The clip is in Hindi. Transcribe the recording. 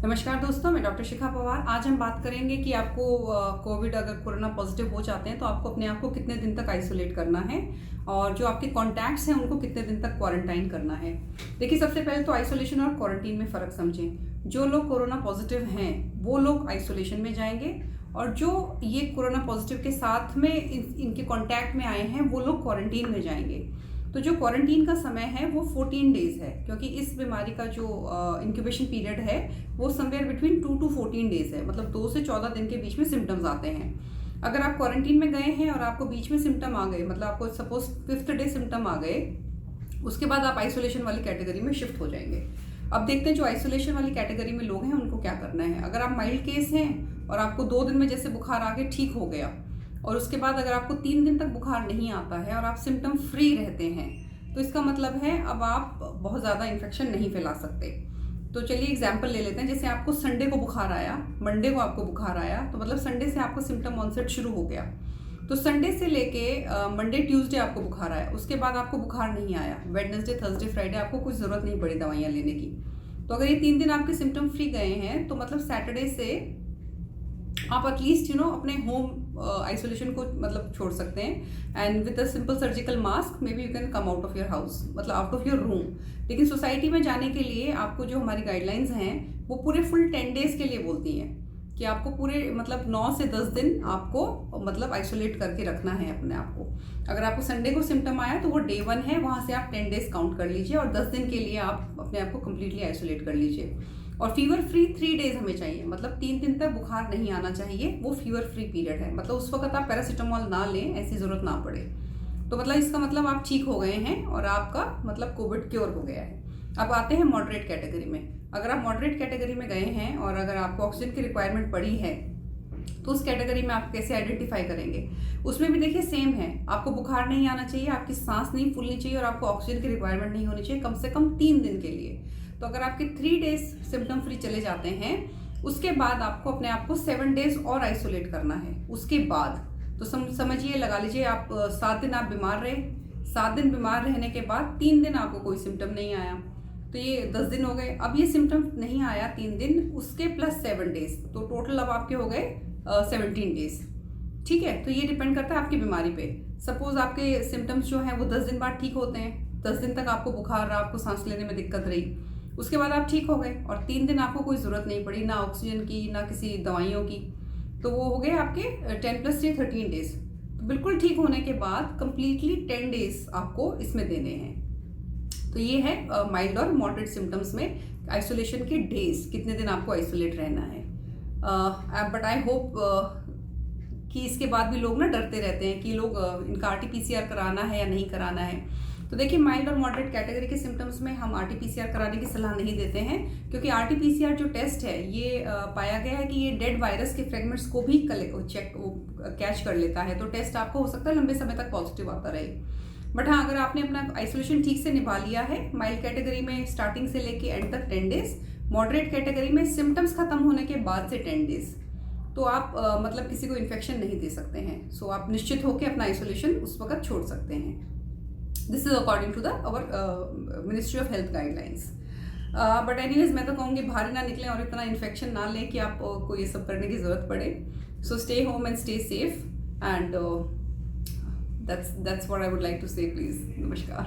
नमस्कार दोस्तों, मैं डॉक्टर शिखा पवार। आज हम बात करेंगे कि आपको कोविड अगर कोरोना पॉजिटिव हो जाते हैं तो आपको अपने आप को कितने दिन तक आइसोलेट करना है और जो आपके कॉन्टैक्ट्स हैं उनको कितने दिन तक क्वारंटाइन करना है। देखिए, सबसे पहले तो आइसोलेशन और क्वारंटीन में फ़र्क समझें। जो लोग कोरोना पॉजिटिव हैं वो लोग आइसोलेशन में जाएंगे और जो ये कोरोना पॉजिटिव के साथ में इनके कॉन्टैक्ट में आए हैं वो लोग क्वारंटीन में जाएंगे। तो जो क्वारंटीन का समय है वो 14 डेज़ है, क्योंकि इस बीमारी का जो इंक्यूबेशन पीरियड है वो समवेयर बिटवीन 2 to 14 डेज़ है, मतलब 2 से 14 दिन के बीच में सिम्टम्स आते हैं। अगर आप क्वारंटीन में गए हैं और आपको बीच में सिम्टम आ गए, मतलब आपको सपोज 5th डे सिम्टम आ गए, उसके बाद आप आइसोलेशन वाली कैटेगरी में शिफ्ट हो जाएंगे। अब देखते हैं जो आइसोलेशन वाली कैटेगरी में लोग हैं उनको क्या करना है। अगर आप माइल्ड केस हैं और आपको 2 दिन में जैसे बुखार आके ठीक हो गया और उसके बाद अगर आपको 3 दिन तक बुखार नहीं आता है और आप सिम्टम फ्री रहते हैं, तो इसका मतलब है अब आप बहुत ज़्यादा इन्फेक्शन नहीं फैला सकते। तो चलिए एग्जाम्पल ले लेते हैं। जैसे आपको संडे को बुखार आया, मंडे को आपको बुखार आया, तो मतलब संडे से आपको सिम्टम ऑनसेट शुरू हो गया। तो संडे से लेके मंडे ट्यूसडे आपको बुखार आया, उसके बाद आपको बुखार नहीं आया, वेडनेसडे थर्सडे फ्राइडे आपको कुछ ज़रूरत नहीं पड़ी दवाइयाँ लेने की। तो अगर ये 3 दिन आपके सिम्टम फ्री गए हैं तो मतलब सैटरडे से आप एटलीस्ट अपने होम आइसोलेशन को मतलब छोड़ सकते हैं and with a simple surgical mask may be you can come out of your house, मतलब आउट ऑफ योर रूम। लेकिन सोसाइटी में जाने के लिए आपको जो हमारी गाइडलाइंस हैं वो पूरे फुल 10 डेज के लिए बोलती हैं कि आपको पूरे मतलब 9 से 10 दिन आपको मतलब आइसोलेट करके रखना है अपने आप को। अगर आपको संडे को सिम्टम आया तो वो डे 1 है, वहाँ से आप 10 डेज काउंट कर लीजिए और 10 दिन के लिए आप अपने आप को कम्प्लीटली आइसोलेट कर लीजिए। और फीवर फ्री 3 डेज हमें चाहिए, मतलब 3 दिन तक बुखार नहीं आना चाहिए, वो फीवर फ्री पीरियड है। मतलब उस वक्त आप पैरासीटामोल ना लें, ऐसी ज़रूरत ना पड़े। तो मतलब इसका मतलब आप ठीक हो गए हैं और आपका मतलब कोविड क्योर हो गया है। अब आते हैं मॉडरेट कैटेगरी में। अगर आप मॉडरेट कैटेगरी में गए हैं और अगर आपको ऑक्सीजन की रिक्वायरमेंट पड़ी है तो उस कैटेगरी में आप कैसे आइडेंटिफाई करेंगे। उसमें भी देखिए सेम है, आपको बुखार नहीं आना चाहिए, आपकी सांस नहीं फूलनी चाहिए और आपको ऑक्सीजन की रिक्वायरमेंट नहीं होनी चाहिए कम से कम 3 दिन के लिए। तो अगर आपके 3 डेज सिम्टम फ्री चले जाते हैं, उसके बाद आपको अपने आप को 7 डेज और आइसोलेट करना है। उसके बाद तो समझिए, लगा लीजिए आप 7 दिन आप बीमार रहे, 7 दिन बीमार रहने के बाद 3 दिन आपको कोई सिम्टम नहीं आया, तो ये 10 दिन हो गए। अब ये सिम्टम नहीं आया 3 दिन, उसके प्लस 7 डेज, तो टोटल अब आपके हो गए 17 डेज। ठीक है, तो ये डिपेंड करता है आपकी बीमारी पे। सपोज आपके सिम्टम्स जो हैं वो 10 दिन बाद ठीक होते हैं, 10 दिन तक आपको बुखार रहा, आपको सांस लेने में दिक्कत रही, उसके बाद आप ठीक हो गए और 3 दिन आपको कोई ज़रूरत नहीं पड़ी ना ऑक्सीजन की ना किसी दवाइयों की, तो वो हो गए आपके 10 + 3 13 डेज। तो बिल्कुल ठीक होने के बाद कंप्लीटली 10 डेज आपको इसमें देने हैं। तो ये है माइल्ड और मॉडरेट सिम्टम्स में आइसोलेशन के डेज, कितने दिन आपको आइसोलेट रहना है। बट आई होप कि इसके बाद भी लोग ना डरते रहते हैं कि लोग इनका RT-PCR कराना है या नहीं कराना है। तो देखिए, माइल्ड और मॉडरेट कैटेगरी के सिम्टम्स में हम RT-PCR कराने की सलाह नहीं देते हैं, क्योंकि RT-PCR जो टेस्ट है ये पाया गया है कि ये डेड वायरस के फ्रेगमेंट्स को भी कैच कर लेता है। तो टेस्ट आपको हो सकता है लंबे समय तक पॉजिटिव आता रहे। बट हाँ, अगर आपने अपना आइसोलेशन ठीक से निभा लिया है, माइल्ड कैटेगरी में स्टार्टिंग से लेके एंड तक 10 डेज, मॉडरेट कैटेगरी में सिम्टम्स खत्म होने के बाद से 10 डेज, तो आप मतलब किसी को इन्फेक्शन नहीं दे सकते हैं। सो आप निश्चित होकर अपना आइसोलेशन उस वक्त छोड़ सकते हैं। This is according to the our ministry of health guidelines. But anyways, मैं तो कहूँगी बाहर ना निकलें और इतना इन्फेक्शन ना लें कि आपको ये सब करने की ज़रूरत पड़े। So stay home and stay safe and that's what I would like to say, please. Namaskar.